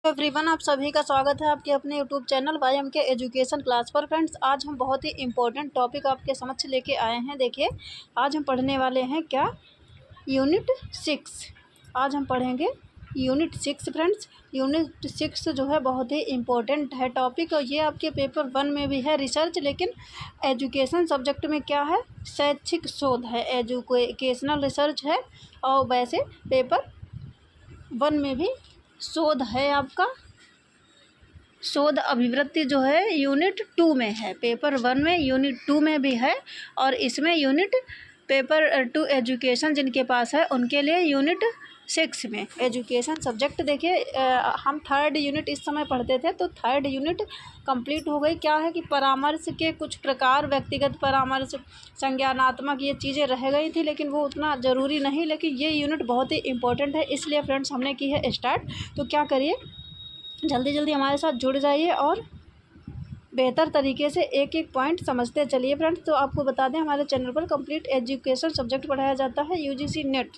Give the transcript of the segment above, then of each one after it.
Everyone, आप सभी का स्वागत है आपके अपने यूट्यूब चैनल वाईएम के एजुकेशन क्लास पर। फ्रेंड्स, आज हम बहुत ही इम्पोर्टेंट टॉपिक आपके समक्ष लेके आए हैं। देखिए, आज हम पढ़ने वाले हैं क्या, यूनिट 6। आज हम पढ़ेंगे यूनिट 6। फ्रेंड्स, यूनिट 6 जो है बहुत ही इम्पोर्टेंट है टॉपिक, और ये आपके पेपर 1 में भी है रिसर्च, लेकिन एजुकेशन सब्जेक्ट में क्या है, शैक्षिक शोध है, एजुकेशनल रिसर्च है। और वैसे पेपर 1 में भी शोध है, आपका शोध अभिवृत्ति जो है यूनिट 2 में है। पेपर 1 में यूनिट 2 में भी है, और इसमें यूनिट पेपर 2 एजुकेशन जिनके पास है उनके लिए यूनिट 6 में एजुकेशन सब्जेक्ट। देखिए, हम 3rd यूनिट इस समय पढ़ते थे, तो 3rd यूनिट कंप्लीट हो गई। क्या है कि परामर्श के कुछ प्रकार, व्यक्तिगत परामर्श, संज्ञानात्मक, ये चीज़ें रह गई थी, लेकिन वो उतना ज़रूरी नहीं। लेकिन ये यूनिट बहुत ही इंपॉर्टेंट है, इसलिए फ्रेंड्स हमने की है स्टार्ट। तो क्या करिए, जल्दी जल्दी हमारे साथ जुड़ जाइए और बेहतर तरीके से एक एक पॉइंट समझते चलिए। फ्रेंड्स, तो आपको बता दें, हमारे चैनल पर कंप्लीट एजुकेशन सब्जेक्ट पढ़ाया जाता है यूजीसी नेट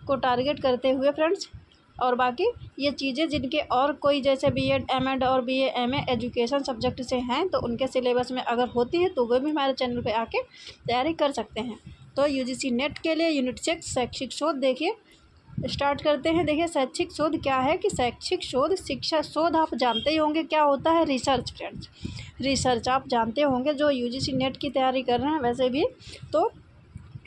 को टारगेट करते हुए। फ्रेंड्स, और बाकी ये चीज़ें जिनके और कोई जैसे बीएड, एमएड और बीए, एमए एजुकेशन सब्जेक्ट से हैं, तो उनके सिलेबस में अगर होती है तो वे भी हमारे चैनल पे आके तैयारी कर सकते हैं। तो यूजीसी नेट के लिए यूनिट 6 शैक्षिक शोध, देखिए स्टार्ट करते हैं। देखिए, शैक्षिक शोध क्या है कि शैक्षिक शोध, शिक्षा शोध आप जानते ही होंगे क्या होता है, रिसर्च। फ्रेंड्स, रिसर्च आप जानते होंगे जो यूजीसी नेट की तैयारी कर रहे हैं वैसे भी। तो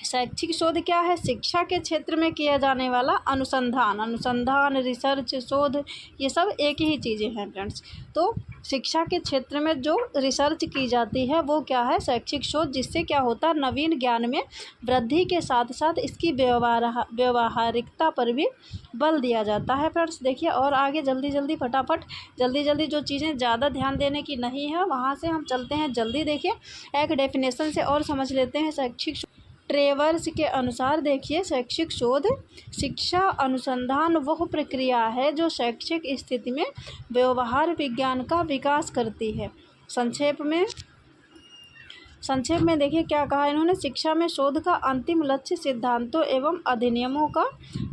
शैक्षिक शोध क्या है, शिक्षा के क्षेत्र में किया जाने वाला अनुसंधान, रिसर्च, शोध, ये सब एक ही चीज़ें हैं। फ्रेंड्स, तो शिक्षा के क्षेत्र में जो रिसर्च की जाती है वो क्या है, शैक्षिक शोध, जिससे क्या होता है, नवीन ज्ञान में वृद्धि के साथ साथ इसकी व्यवहारिकता पर भी बल दिया जाता है। फ्रेंड्स, देखिए, और आगे जल्दी जल्दी फटाफट जल्दी जो चीज़ें ज़्यादा ध्यान देने की नहीं है वहाँ से हम चलते हैं जल्दी। देखिए, एक डेफिनेशन से और समझ लेते हैं शैक्षिक। ट्रेवर्स के अनुसार देखिए, शैक्षिक शोध शिक्षा अनुसंधान वह प्रक्रिया है जो शैक्षिक स्थिति में व्यवहार विज्ञान का विकास करती है। संक्षेप में देखिए क्या कहा इन्होंने, शिक्षा में शोध का अंतिम लक्ष्य सिद्धांतों एवं अधिनियमों का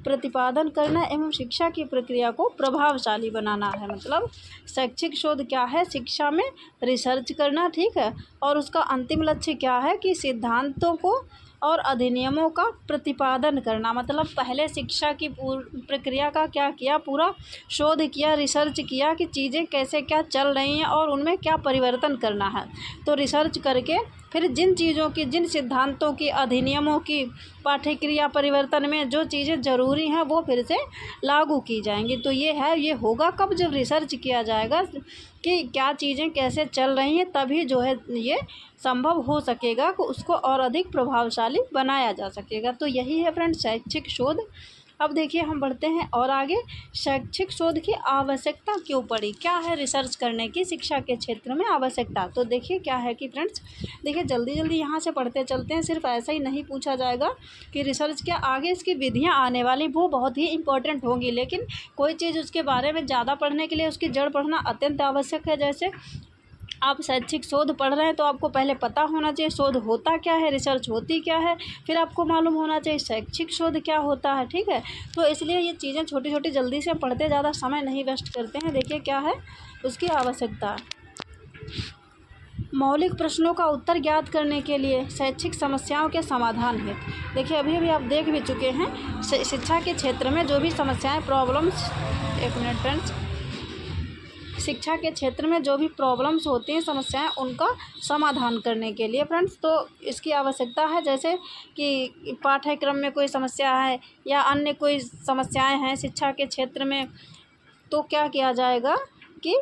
प्रतिपादन करना एवं शिक्षा की प्रक्रिया को प्रभावशाली बनाना है। मतलब शैक्षिक शोध क्या है, शिक्षा में रिसर्च करना, ठीक है, और उसका अंतिम लक्ष्य क्या है कि सिद्धांतों को और अधिनियमों का प्रतिपादन करना। मतलब पहले शिक्षा की प्रक्रिया का क्या किया, पूरा शोध किया, रिसर्च किया कि चीज़ें कैसे क्या चल रही हैं और उनमें क्या परिवर्तन करना है। तो रिसर्च करके फिर जिन चीज़ों की, जिन सिद्धांतों की, अधिनियमों की, पाठ्यक्रिया परिवर्तन में जो चीज़ें ज़रूरी हैं वो फिर से लागू की जाएंगी। तो ये है, ये होगा कब, जब रिसर्च किया जाएगा कि क्या चीज़ें कैसे चल रही हैं, तभी जो है ये संभव हो सकेगा कि उसको और अधिक प्रभावशाली बनाया जा सकेगा। तो यही है फ्रेंड्स शैक्षिक शोध। अब देखिए, हम बढ़ते हैं और आगे, शैक्षिक शोध की आवश्यकता क्यों पड़ी, क्या है रिसर्च करने की शिक्षा के क्षेत्र में आवश्यकता। तो देखिए क्या है कि फ्रेंड्स, देखिए जल्दी यहाँ से पढ़ते चलते हैं। सिर्फ ऐसा ही नहीं पूछा जाएगा कि रिसर्च क्या, आगे इसकी विधियाँ आने वाली वो बहुत ही इंपॉर्टेंट होंगी, लेकिन कोई चीज़ उसके बारे में ज़्यादा पढ़ने के लिए उसकी जड़ पढ़ना अत्यंत आवश्यक है। जैसे आप शैक्षिक शोध पढ़ रहे हैं तो आपको पहले पता होना चाहिए शोध होता क्या है, रिसर्च होती क्या है, फिर आपको मालूम होना चाहिए शैक्षिक शोध क्या होता है, ठीक है। तो इसलिए ये चीज़ें छोटी छोटी जल्दी से पढ़ते, ज़्यादा समय नहीं वेस्ट करते हैं। देखिए क्या है उसकी आवश्यकता, मौलिक प्रश्नों का उत्तर ज्ञात करने के लिए, शैक्षिक समस्याओं के समाधान है। देखिए, अभी आप देख भी चुके हैं शिक्षा के क्षेत्र में जो भी समस्याएँ, प्रॉब्लम्स, एक मिनट फ्रेंड्स, शिक्षा के क्षेत्र में जो भी प्रॉब्लम्स होती हैं, समस्याएं, उनका समाधान करने के लिए फ्रेंड्स तो इसकी आवश्यकता है। जैसे कि पाठ्यक्रम में कोई समस्या है या अन्य कोई समस्याएं हैं शिक्षा के क्षेत्र में, तो क्या किया जाएगा कि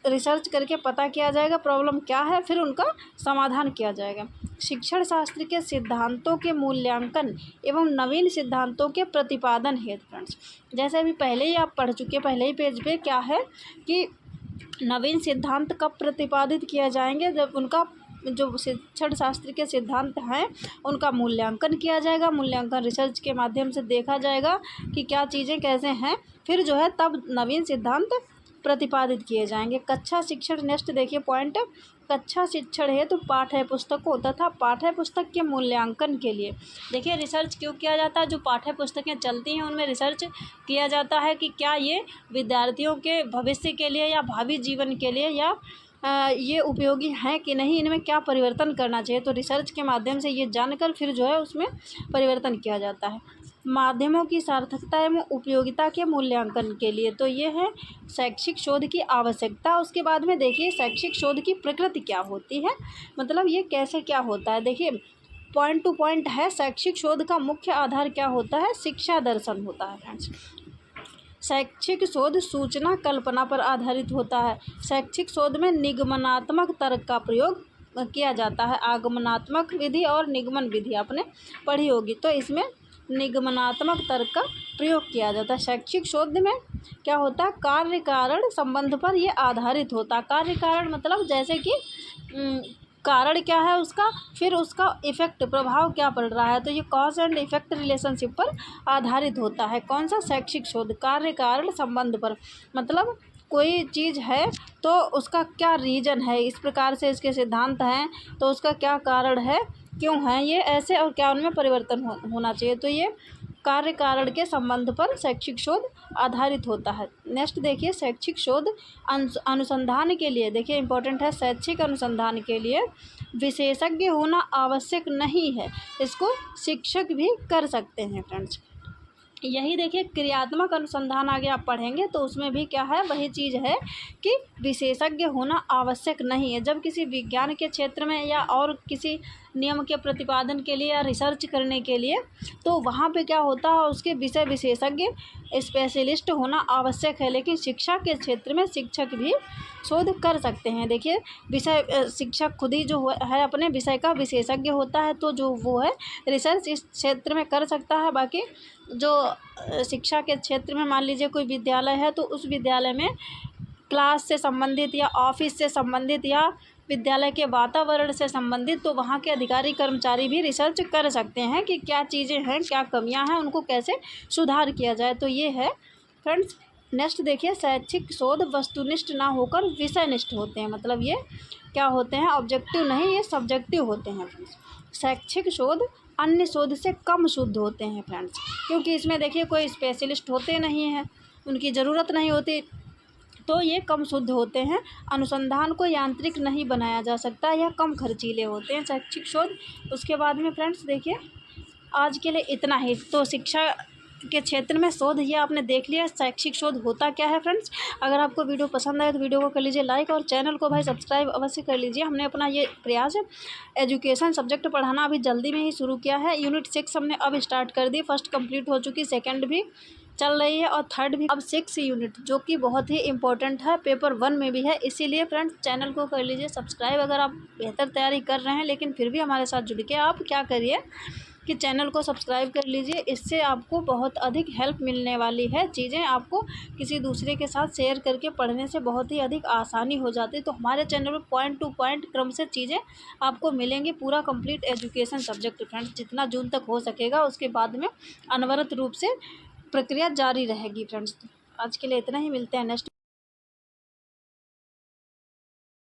रिसर्च करके पता किया जाएगा प्रॉब्लम क्या है, फिर उनका समाधान किया जाएगा। शिक्षण शास्त्र के सिद्धांतों के मूल्यांकन एवं नवीन सिद्धांतों के प्रतिपादन हेतु फ्रेंड्स, जैसे अभी पहले ही आप पढ़ चुके, पहले ही पेज पे क्या है कि नवीन सिद्धांत कब प्रतिपादित किया जाएंगे, जब उनका जो शिक्षण शास्त्र के सिद्धांत हैं उनका मूल्यांकन किया जाएगा। मूल्यांकन रिसर्च के माध्यम से देखा जाएगा कि क्या चीज़ें कैसे हैं, फिर जो है तब नवीन सिद्धांत प्रतिपादित किए जाएंगे। कक्षा शिक्षण, नेक्स्ट देखिए पॉइंट, कक्षा शिक्षण हेतु पाठ्य पुस्तकों तथा पाठ्य पुस्तक के मूल्यांकन के लिए, देखिए रिसर्च क्यों किया जाता है, जो पाठ्य पुस्तकें चलती हैं उनमें रिसर्च किया जाता है कि क्या ये विद्यार्थियों के भविष्य के लिए या भावी जीवन के लिए या ये उपयोगी हैं कि नहीं, इनमें क्या परिवर्तन करना चाहिए। तो रिसर्च के माध्यम से ये जानकर फिर जो है उसमें परिवर्तन किया जाता है। माध्यमों की सार्थकता एवं उपयोगिता के मूल्यांकन के लिए, तो ये है शैक्षिक शोध की आवश्यकता। उसके बाद में देखिए शैक्षिक शोध की प्रकृति क्या होती है, मतलब ये कैसे क्या होता है। देखिए पॉइंट टू पॉइंट है, शैक्षिक शोध का मुख्य आधार क्या होता है, शिक्षा दर्शन होता है फ्रेंड्स। शैक्षिक शोध सूचना कल्पना पर आधारित होता है। शैक्षिक शोध में निगमनात्मक तर्क का प्रयोग किया जाता है। आगमनात्मक विधि और निगमन विधि आपने पढ़ी होगी, तो इसमें निगमनात्मक तर्क का प्रयोग किया जाता है। शैक्षिक शोध में क्या होता है, कार्य कारण संबंध पर ये आधारित होता है। कार्य कारण मतलब जैसे कि कारण क्या है उसका, फिर उसका इफेक्ट प्रभाव क्या पड़ रहा है, तो ये कॉज एंड इफेक्ट रिलेशनशिप पर आधारित होता है। कौन सा, शैक्षिक शोध, कार्य कारण संबंध पर, मतलब कोई चीज़ है तो उसका क्या रीजन है, इस प्रकार से इसके सिद्धांत हैं तो उसका क्या कारण है, क्यों है ये ऐसे, और क्या उनमें परिवर्तन होना चाहिए। तो ये कार्य कारण के संबंध पर शैक्षिक शोध आधारित होता है। नेक्स्ट देखिए शैक्षिक शोध अनुसंधान के लिए, देखिए इंपॉर्टेंट है, शैक्षिक अनुसंधान के लिए विशेषज्ञ होना आवश्यक नहीं है, इसको शिक्षक भी कर सकते हैं फ्रेंड्स। यही देखिए क्रियात्मक अनुसंधान आगे आप पढ़ेंगे तो उसमें भी क्या है, वही चीज़ है कि विशेषज्ञ होना आवश्यक नहीं है। जब किसी विज्ञान के क्षेत्र में या और किसी नियम के प्रतिपादन के लिए या रिसर्च करने के लिए, तो वहाँ पे क्या होता है, उसके विषय विशेषज्ञ स्पेशलिस्ट होना आवश्यक है। लेकिन शिक्षा के क्षेत्र में शिक्षक भी शोध कर सकते हैं। देखिए विषय शिक्षक खुद ही जो है अपने विषय का विशेषज्ञ होता है, तो जो वो है रिसर्च इस क्षेत्र में कर सकता है। बाकी जो शिक्षा के क्षेत्र में मान लीजिए कोई विद्यालय है तो उस विद्यालय में क्लास से संबंधित या ऑफिस से संबंधित या विद्यालय के वातावरण से संबंधित, तो वहाँ के अधिकारी कर्मचारी भी रिसर्च कर सकते हैं कि क्या चीज़ें हैं, क्या कमियां हैं, उनको कैसे सुधार किया जाए। तो ये है फ्रेंड्स। नेक्स्ट देखिए शैक्षिक शोध वस्तुनिष्ठ ना होकर विषयनिष्ठ होते हैं, मतलब ये क्या होते हैं, ऑब्जेक्टिव नहीं, ये सब्जेक्टिव होते हैं फ्रेंड्स। शैक्षिक शोध अन्य शोध से कम शुद्ध होते हैं फ्रेंड्स, क्योंकि इसमें देखिए कोई स्पेशलिस्ट होते नहीं हैं, उनकी ज़रूरत नहीं होती, तो ये कम शुद्ध होते हैं। अनुसंधान को यांत्रिक नहीं बनाया जा सकता, या कम खर्चीले होते हैं शैक्षिक शोध। उसके बाद में फ्रेंड्स देखिए आज के लिए इतना ही। तो शिक्षा के क्षेत्र में शोध ये आपने देख लिया शैक्षिक शोध होता क्या है फ्रेंड्स। अगर आपको वीडियो पसंद आए तो वीडियो को कर लीजिए लाइक, और चैनल को भाई सब्सक्राइब अवश्य कर लीजिए। हमने अपना ये प्रयास एजुकेशन सब्जेक्ट पढ़ाना अभी जल्दी में ही शुरू किया है। यूनिट 6 हमने अब स्टार्ट कर दी, फर्स्ट कंप्लीट हो चुकी, सेकंड भी चल रही है और थर्ड भी। अब 6 यूनिट जो कि बहुत ही इंपॉर्टेंट है, पेपर 1 में भी है। इसीलिए फ्रेंड्स चैनल को कर लीजिए सब्सक्राइब। अगर आप बेहतर तैयारी कर रहे हैं लेकिन फिर भी हमारे साथ जुड़ के आप क्या करिए कि चैनल को सब्सक्राइब कर लीजिए, इससे आपको बहुत अधिक हेल्प मिलने वाली है। चीज़ें आपको किसी दूसरे के साथ शेयर करके पढ़ने से बहुत ही अधिक आसानी हो जाती है। तो हमारे चैनल पर पॉइंट टू पॉइंट क्रम से चीज़ें आपको मिलेंगी, पूरा कंप्लीट एजुकेशन सब्जेक्ट फ्रेंड्स, जितना जून तक हो सकेगा। उसके बाद में अनवरत रूप से प्रक्रिया जारी रहेगी फ्रेंड्स। आज के लिए इतना ही, मिलते हैं नेक्स्ट